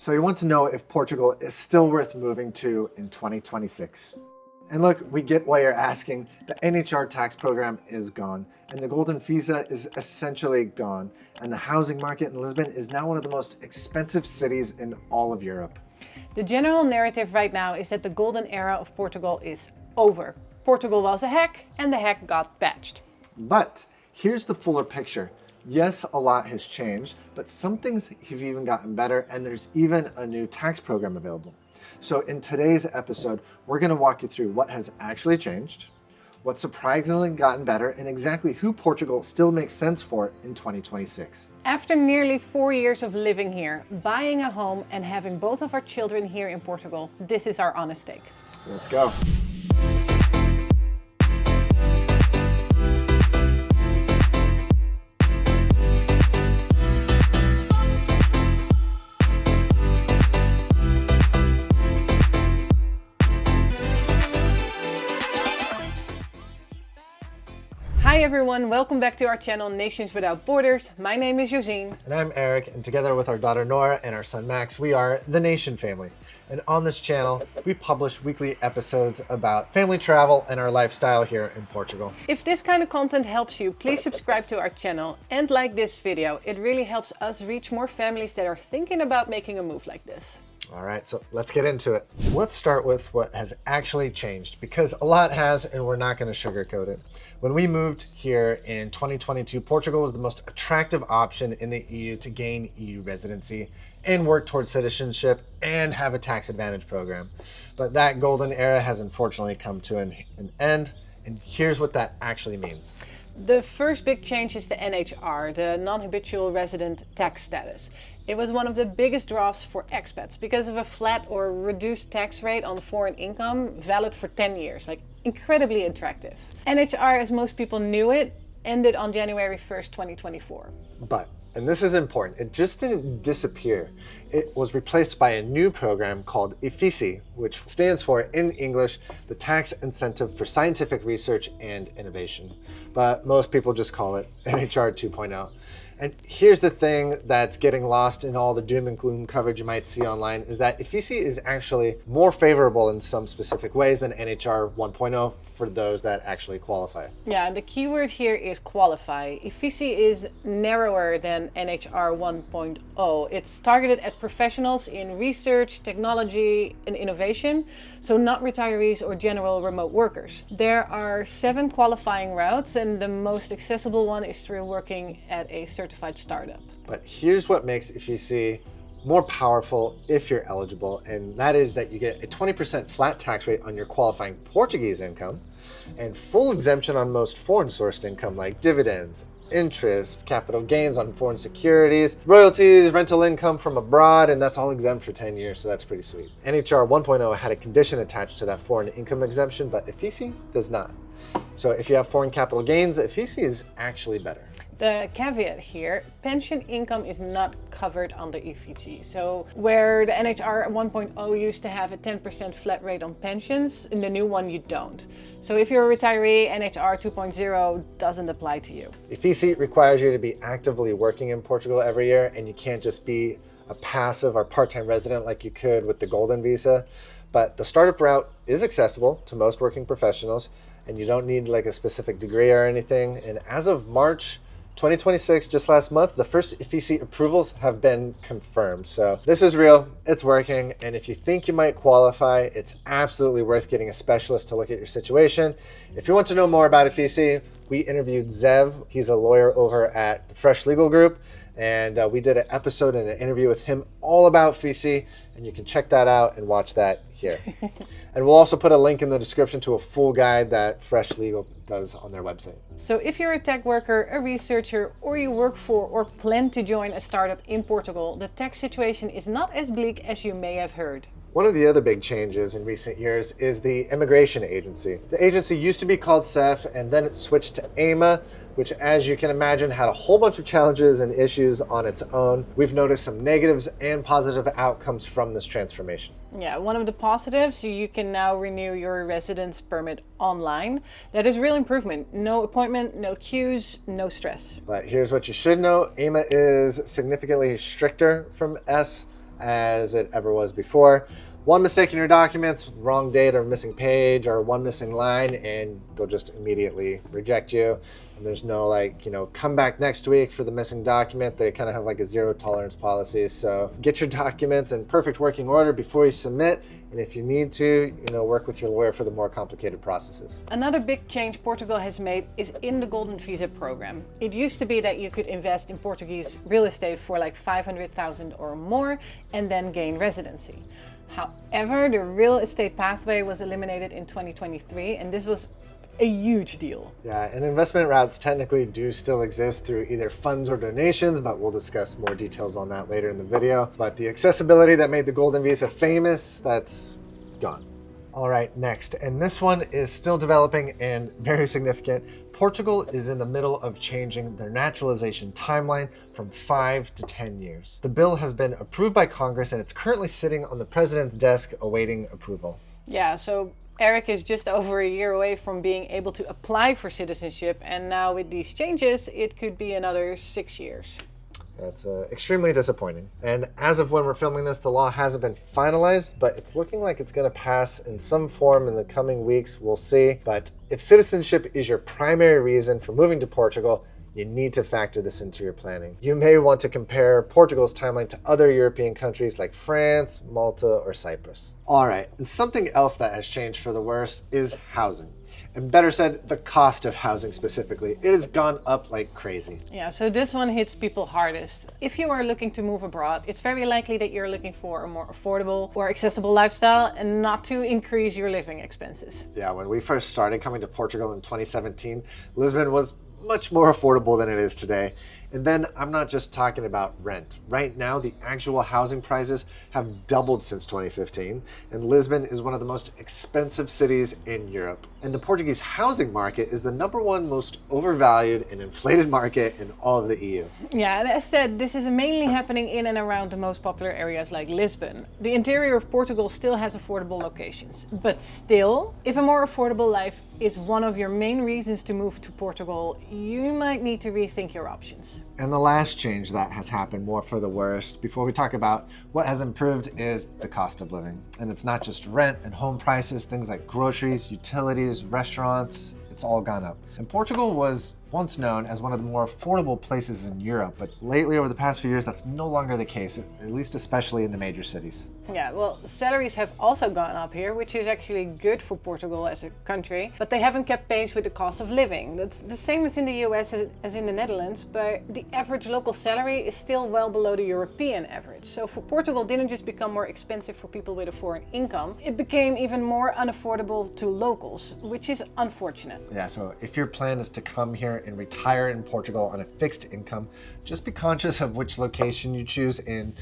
So you want to know if Portugal is still worth moving to in 2026. And look, we get why you're asking. The NHR tax program is gone, and the golden visa is essentially gone, and the housing market in Lisbon is now one of the most expensive cities in all of Europe. The general narrative right now is that the golden era of Portugal is over. Portugal was a hack, and the hack got patched. But here's the fuller picture. Yes, a lot has changed, but some things have even gotten better, and there's even a new tax program available. So in today's episode, we're going to walk you through what has actually changed, what's surprisingly gotten better, and exactly who Portugal still makes sense for in 2026. After nearly 4 years of living here, buying a home and having both of our children here in Portugal, this is our honest take. Let's go. Hi everyone, welcome back to our channel Nations Without Borders. My name is Josine. And I'm Eric, and together with our daughter Nora and our son Max, we are the Nation family. And on this channel, we publish weekly episodes about family travel and our lifestyle here in Portugal. If this kind of content helps you, please subscribe to our channel and like this video. It really helps us reach more families that are thinking about making a move like this. All right, so let's get into it. Let's start with what has actually changed, because a lot has, and we're not going to sugarcoat it. When we moved here in 2022, Portugal was the most attractive option in the EU to gain EU residency and work towards citizenship and have a tax advantage program. But that golden era has unfortunately come to an end, and here's what that actually means. The first big change is the NHR, the non-habitual resident tax status. It was one of the biggest draws for expats because of a flat or reduced tax rate on foreign income, valid for 10 years, like incredibly attractive. NHR, as most people knew it, ended on January 1st, 2024. But, and this is important, it just didn't disappear. It was replaced by a new program called IFISI, which stands for, in English, the Tax Incentive for Scientific Research and Innovation. But most people just call it NHR 2.0. And here's the thing that's getting lost in all the doom and gloom coverage you might see online, is that IFISI is actually more favorable in some specific ways than NHR 1.0 for those that actually qualify. Yeah, the keyword here is qualify. IFISI is narrower than NHR 1.0. It's targeted at professionals in research, technology, and innovation, so not retirees or general remote workers. There are 7 qualifying routes, and the most accessible one is through working at a certified startup. But here's what makes IFISI more powerful if you're eligible, and that is that you get a 20% flat tax rate on your qualifying Portuguese income and full exemption on most foreign sourced income like dividends, interest, capital gains on foreign securities, royalties, rental income from abroad, and that's all exempt for 10 years, so that's pretty sweet. NHR 1.0 had a condition attached to that foreign income exemption, but IFISI does not. So if you have foreign capital gains, IFISI is actually better. The caveat here, pension income is not covered under IFISI. So where the NHR 1.0 used to have a 10% flat rate on pensions, in the new one you don't. So if you're a retiree, NHR 2.0 doesn't apply to you. IFISI requires you to be actively working in Portugal every year, and you can't just be a passive or part-time resident like you could with the golden visa. But the startup route is accessible to most working professionals, and you don't need like a specific degree or anything. And as of March 2026, just last month, the first IFISI approvals have been confirmed. So this is real, it's working, and if you think you might qualify, it's absolutely worth getting a specialist to look at your situation. If you want to know more about IFISI, we interviewed Zev. He's a lawyer over at the Fresh Legal Group, and we did an episode and an interview with him all about IFISI, and you can check that out and watch that here. And we'll also put a link in the description to a full guide that Fresh Legal does on their website. So if you're a tech worker, a researcher, or you work for or plan to join a startup in Portugal, the tax situation is not as bleak as you may have heard. One of the other big changes in recent years is the immigration agency. The agency used to be called CEF, and then it switched to AMA, which, as you can imagine, had a whole bunch of challenges and issues on its own. We've noticed some negatives and positive outcomes from this transformation. Yeah, one of the positives, you can now renew your residence permit online. That is real improvement. No appointment, no queues, no stress. But here's what you should know. AMA is significantly stricter from S. as it ever was before. One mistake in your documents, wrong date or missing page or one missing line, and they'll just immediately reject you. And there's no like, come back next week for the missing document. They kind of have like a zero tolerance policy. So get your documents in perfect working order before you submit. And if you need to, work with your lawyer for the more complicated processes. Another big change Portugal has made is in the Golden Visa program. It used to be that you could invest in Portuguese real estate for like 500,000 or more and then gain residency. However, the real estate pathway was eliminated in 2023, and this was a huge deal. Yeah, and investment routes technically do still exist through either funds or donations, but we'll discuss more details on that later in the video. But the accessibility that made the Golden Visa famous, that's gone. All right, next, and this one is still developing and very significant. Portugal is in the middle of changing their naturalization timeline from 5 to 10 years. The bill has been approved by Congress and it's currently sitting on the president's desk awaiting approval. Yeah, so Eric is just over a year away from being able to apply for citizenship, and now with these changes, it could be another 6 years. That's extremely disappointing. And as of when we're filming this, the law hasn't been finalized, but it's looking like it's going to pass in some form in the coming weeks. We'll see. But if citizenship is your primary reason for moving to Portugal, you need to factor this into your planning. You may want to compare Portugal's timeline to other European countries like France, Malta, or Cyprus. All right, and something else that has changed for the worse is housing. And better said, the cost of housing specifically. It has gone up like crazy. Yeah, so this one hits people hardest. If you are looking to move abroad, it's very likely that you're looking for a more affordable or accessible lifestyle and not to increase your living expenses. Yeah, when we first started coming to Portugal in 2017, Lisbon was much more affordable than it is today. And then I'm not just talking about rent. Right now, the actual housing prices have doubled since 2015, and Lisbon is one of the most expensive cities in Europe. And the Portuguese housing market is the #1 most overvalued and inflated market in all of the EU. Yeah, and as said, this is mainly happening in and around the most popular areas like Lisbon. The interior of Portugal still has affordable locations. But still, if a more affordable life is one of your main reasons to move to Portugal, you might need to rethink your options. And the last change that has happened more for the worst, before we talk about what has improved, is the cost of living. And it's not just rent and home prices, things like groceries, utilities, restaurants, it's all gone up. And Portugal was once known as one of the more affordable places in Europe, but lately over the past few years, that's no longer the case, at least especially in the major cities. Yeah, well, salaries have also gone up here, which is actually good for Portugal as a country, but they haven't kept pace with the cost of living. That's the same as in the US as in the Netherlands, but the average local salary is still well below the European average. So for Portugal, didn't just become more expensive for people with a foreign income, it became even more unaffordable to locals, which is unfortunate. Yeah, so if your plan is to come here and retire in Portugal on a fixed income, just be conscious of which location you choose and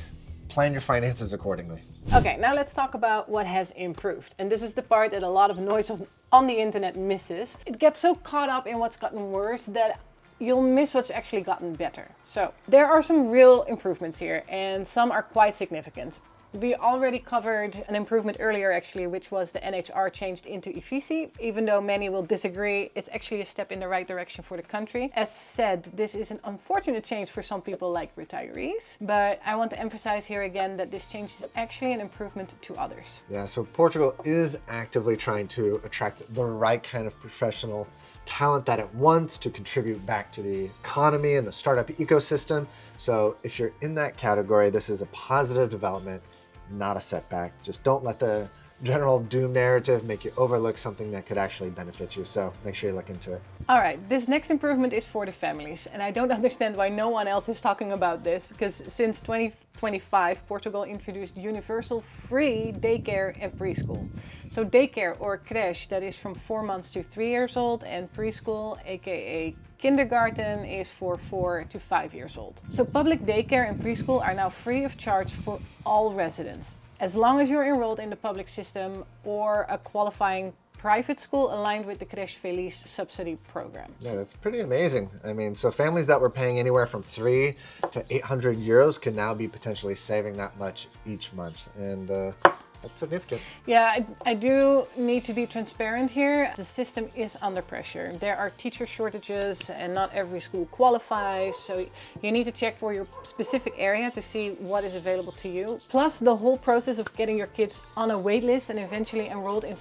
plan your finances accordingly. Okay, now let's talk about what has improved. And this is the part that a lot of noise on the internet misses. It gets so caught up in what's gotten worse that you'll miss what's actually gotten better. So there are some real improvements here, and some are quite significant. We already covered an improvement earlier actually, which was the NHR changed into EFICI. Even though many will disagree, it's actually a step in the right direction for the country. As said, this is an unfortunate change for some people like retirees, but I want to emphasize here again that this change is actually an improvement to others. Yeah, so Portugal is actively trying to attract the right kind of professional talent that it wants to contribute back to the economy and the startup ecosystem. So if you're in that category, this is a positive development, not a setback. Just don't let the general doom narrative make you overlook something that could actually benefit you. So make sure you look into it. All right, this next improvement is for the families. And I don't understand why no one else is talking about this, because since 2025, Portugal introduced universal free daycare and preschool. So daycare or creche, that is from 4 months to 3 years old, and preschool, aka kindergarten, is for 4 to 5 years old. So public daycare and preschool are now free of charge for all residents, as long as you're enrolled in the public system or a qualifying private school aligned with the Creche Feliz subsidy program. Yeah, that's pretty amazing. I mean, so families that were paying anywhere from 3 to 800 euros can now be potentially saving that much each month. And That's significant. Yeah, I do need to be transparent here. The system is under pressure. There are teacher shortages and not every school qualifies. So you need to check for your specific area to see what is available to you. Plus, the whole process of getting your kids on a wait list and eventually enrolled in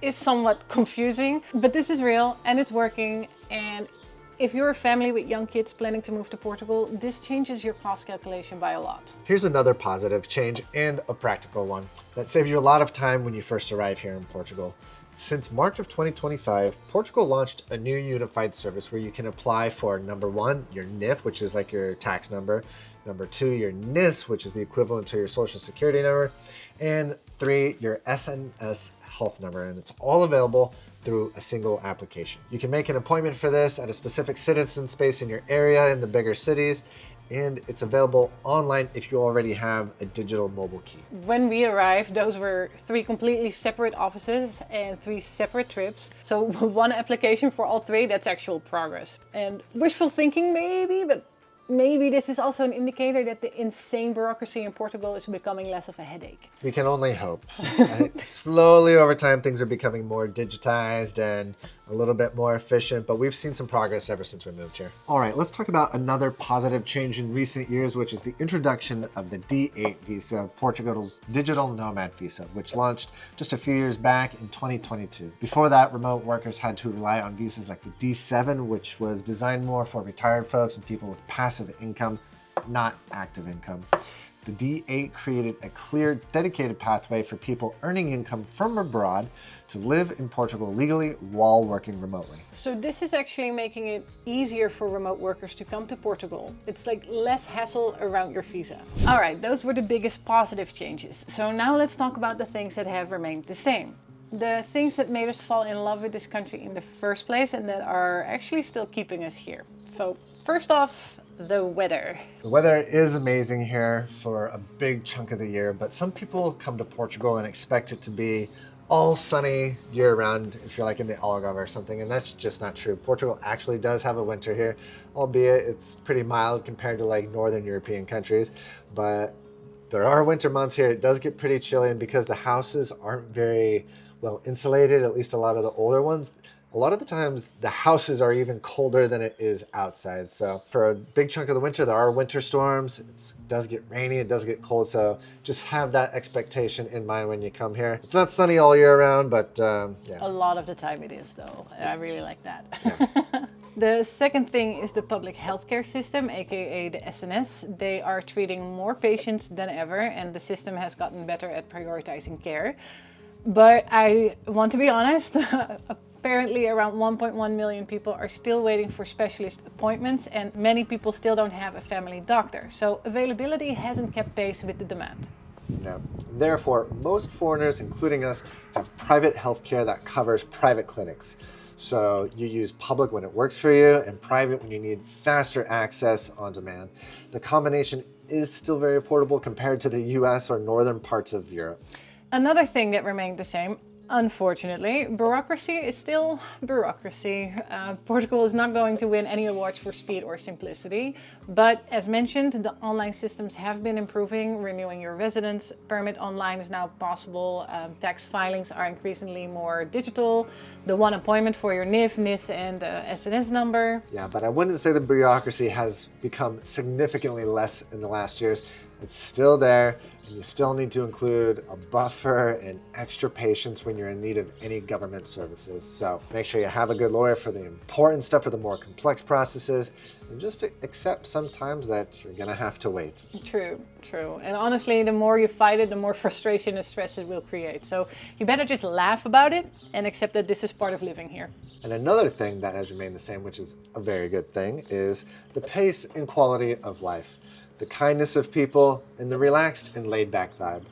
is somewhat confusing. But this is real and it's working. And if you're a family with young kids planning to move to Portugal, this changes your cost calculation by a lot. Here's another positive change and a practical one that saves you a lot of time when you first arrive here in Portugal. Since March of 2025, Portugal launched a new unified service where you can apply for number 1, your NIF, which is like your tax number, number 2, your NIS, which is the equivalent to your social security number, and 3, your SNS health number, and it's all available through a single application. You can make an appointment for this at a specific citizen space in your area in the bigger cities, and it's available online if you already have a digital mobile key. When we arrived, those were 3 completely separate offices and 3 separate trips. So one application for all 3, that's actual progress. And wishful thinking maybe, but maybe this is also an indicator that the insane bureaucracy in Portugal is becoming less of a headache. We can only hope. Slowly over time, things are becoming more digitized and a little bit more efficient, but we've seen some progress ever since we moved here. All right, let's talk about another positive change in recent years, which is the introduction of the D8 visa, Portugal's digital nomad visa, which launched just a few years back in 2022. Before that, remote workers had to rely on visas like the D7, which was designed more for retired folks and people with passive income, not active income. The D8 created a clear, dedicated pathway for people earning income from abroad to live in Portugal legally while working remotely. So this is actually making it easier for remote workers to come to Portugal. It's like less hassle around your visa. All right, those were the biggest positive changes. So now let's talk about the things that have remained the same. The things that made us fall in love with this country in the first place and that are actually still keeping us here. So first off, the weather. The weather is amazing here for a big chunk of the year, but some people come to Portugal and expect it to be all sunny year round if you're like in the Algarve or something, and that's just not true. Portugal actually does have a winter here, albeit it's pretty mild compared to like Northern European countries, but there are winter months here. It does get pretty chilly, and because the houses aren't very well insulated, at least a lot of the older ones, a lot of the times the houses are even colder than it is outside. So for a big chunk of the winter, there are winter storms. It does get rainy, it does get cold. So just have that expectation in mind when you come here. It's not sunny all year round, but yeah. A lot of the time it is though. I really like that. Yeah. The second thing is the public healthcare system, aka the SNS. They are treating more patients than ever, and the system has gotten better at prioritizing care. But I want to be honest, apparently around 1.1 million people are still waiting for specialist appointments, and many people still don't have a family doctor. So availability hasn't kept pace with the demand. No. Therefore, most foreigners, including us, have private healthcare that covers private clinics. So you use public when it works for you and private when you need faster access on demand. The combination is still very affordable compared to the US or northern parts of Europe. Another thing that remained the same, unfortunately, bureaucracy is still bureaucracy. Portugal is not going to win any awards for speed or simplicity, but as mentioned, the online systems have been improving. Renewing your residence permit online is now possible. Tax filings are increasingly more digital. The one appointment for your NIF, NIS, and SNS number. Yeah, but I wouldn't say the bureaucracy has become significantly less in the last years. It's still there, and you still need to include a buffer and extra patience when you're in need of any government services. So make sure you have a good lawyer for the important stuff, for the more complex processes, and just accept sometimes that you're gonna have to wait. True, true. And honestly, the more you fight it, the more frustration and stress it will create. So you better just laugh about it and accept that this is part of living here. And another thing that has remained the same, which is a very good thing, is the pace and quality of life. The kindness of people, and the relaxed and laid-back vibe.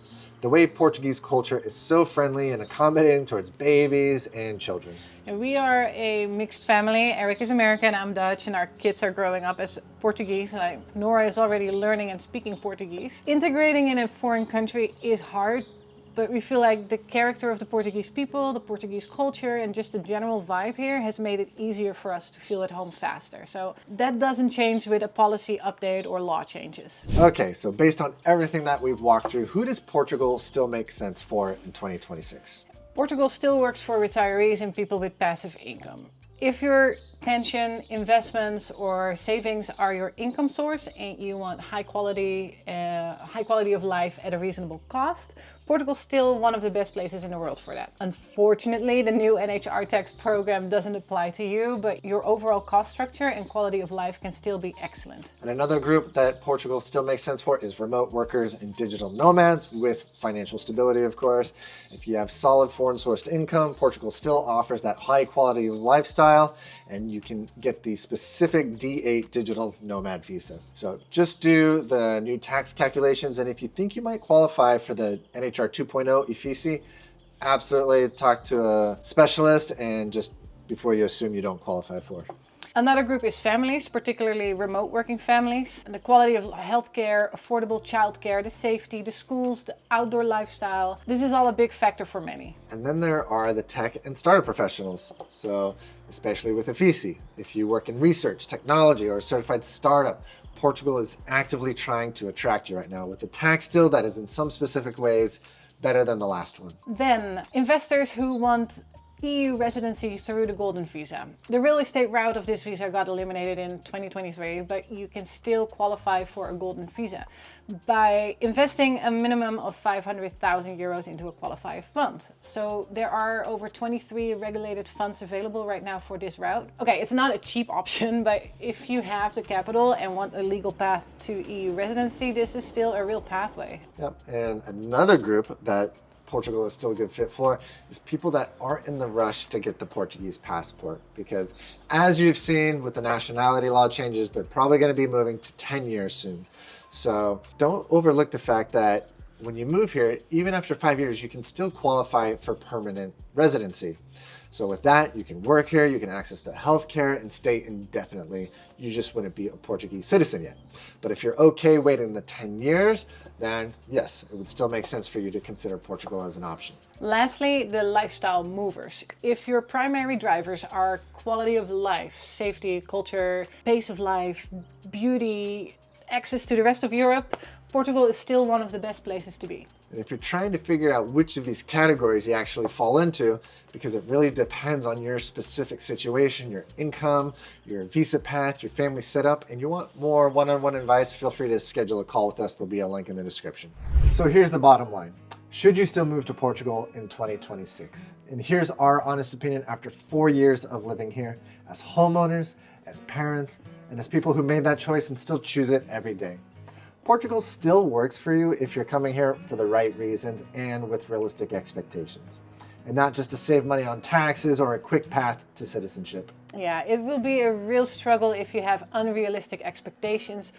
The way Portuguese culture is so friendly and accommodating towards babies and children. And we are a mixed family. Eric is American, I'm Dutch, and our kids are growing up as Portuguese. Nora is already learning and speaking Portuguese. Integrating in a foreign country is hard, but we feel like the character of the Portuguese people, the Portuguese culture, and just the general vibe here has made it easier for us to feel at home faster. So that doesn't change with a policy update or law changes. Okay, so based on everything that we've walked through, who does Portugal still make sense for in 2026? Portugal still works for retirees and people with passive income. If your pension, investments, or savings are your income source and you want high quality of life at a reasonable cost, Portugal's still one of the best places in the world for that. Unfortunately, the new NHR tax program doesn't apply to you, but your overall cost structure and quality of life can still be excellent. And another group that Portugal still makes sense for is remote workers and digital nomads with financial stability, of course. If you have solid foreign sourced income, Portugal still offers that high quality lifestyle, and you can get the specific D8 digital nomad visa. So just do the new tax calculations, and if you think you might qualify for the NHR 2.0 EFICI, absolutely talk to a specialist and just before you assume you don't qualify for it. Another group is families, particularly remote working families. And the quality of healthcare, affordable childcare, the safety, the schools, the outdoor lifestyle. This is all a big factor for many. And then there are the tech and startup professionals. So especially with EFICI, if you work in research, technology, or a certified startup, Portugal is actively trying to attract you right now with a tax deal that is in some specific ways better than the last one. Then investors who want EU residency through the golden visa. The real estate route of this visa got eliminated in 2023, but you can still qualify for a golden visa by investing a minimum of 500,000 euros into a qualified fund. So there are over 23 regulated funds available right now for this route. Okay, it's not a cheap option, but if you have the capital and want a legal path to EU residency, this is still a real pathway. Yep, and another group that Portugal is still a good fit for is people that aren't in the rush to get the Portuguese passport, because as you've seen with the nationality law changes, they're probably going to be moving to 10 years soon. So don't overlook the fact that when you move here, even after 5 years, you can still qualify for permanent residency. So with that, you can work here, you can access the healthcare and stay indefinitely. You just wouldn't be a Portuguese citizen yet. But if you're okay waiting the 10 years, then yes, it would still make sense for you to consider Portugal as an option. Lastly, the lifestyle movers. If your primary drivers are quality of life, safety, culture, pace of life, beauty, access to the rest of Europe, Portugal is still one of the best places to be. And if you're trying to figure out which of these categories you actually fall into, because it really depends on your specific situation, your income, your visa path, your family setup, and you want more one-on-one advice, feel free to schedule a call with us. There'll be a link in the description. So here's the bottom line. Should you still move to Portugal in 2026? And here's our honest opinion after 4 years of living here as homeowners, as parents, and as people who made that choice and still choose it every day. Portugal still works for you if you're coming here for the right reasons and with realistic expectations, and not just to save money on taxes or a quick path to citizenship. Yeah, it will be a real struggle if you have unrealistic expectations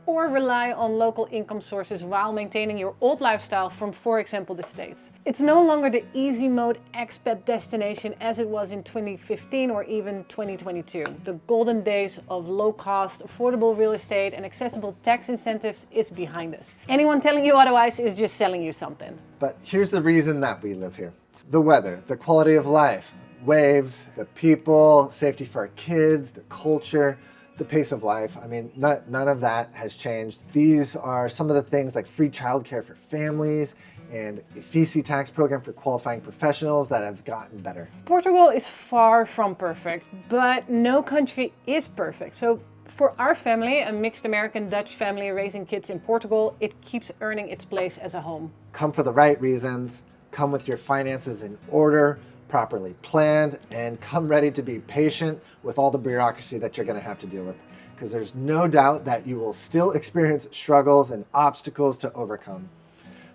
or rely on local income sources while maintaining your old lifestyle from, for example, the States. It's no longer the easy mode expat destination as it was in 2015 or even 2022. The golden days of low-cost, affordable real estate and accessible tax incentives is behind us. Anyone telling you otherwise is just selling you something. But here's the reason that we live here. The weather, the quality of life, waves, the people, safety for our kids, the culture, the pace of life. I mean, none of that has changed. These are some of the things like free childcare for families and EFICI tax program for qualifying professionals that have gotten better. Portugal is far from perfect, but no country is perfect. So for our family, a mixed American-Dutch family raising kids in Portugal, it keeps earning its place as a home. Come for the right reasons, come with your finances in order, properly planned, and come ready to be patient with all the bureaucracy that you're going to have to deal with, because there's no doubt that you will still experience struggles and obstacles to overcome.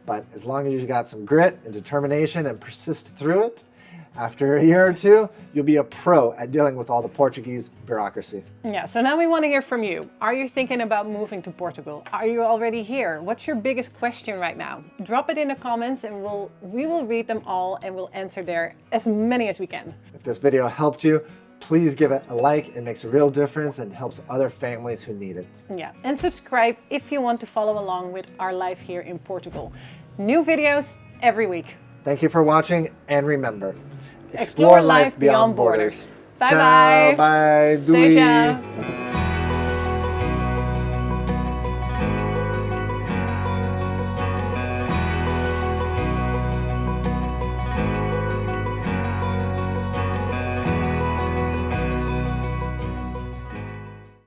But as long as you got some grit and determination and persist through it, after a year or two, you'll be a pro at dealing with all the Portuguese bureaucracy. Yeah, so now we want to hear from you. Are you thinking about moving to Portugal? Are you already here? What's your biggest question right now? Drop it in the comments and we will read them all and we'll answer there as many as we can. If this video helped you, please give it a like. It makes a real difference and helps other families who need it. Yeah, and subscribe if you want to follow along with our life here in Portugal. New videos every week. Thank you for watching, and remember, Explore life beyond borders. Bye Ciao, bye. bye. Doei. Deja.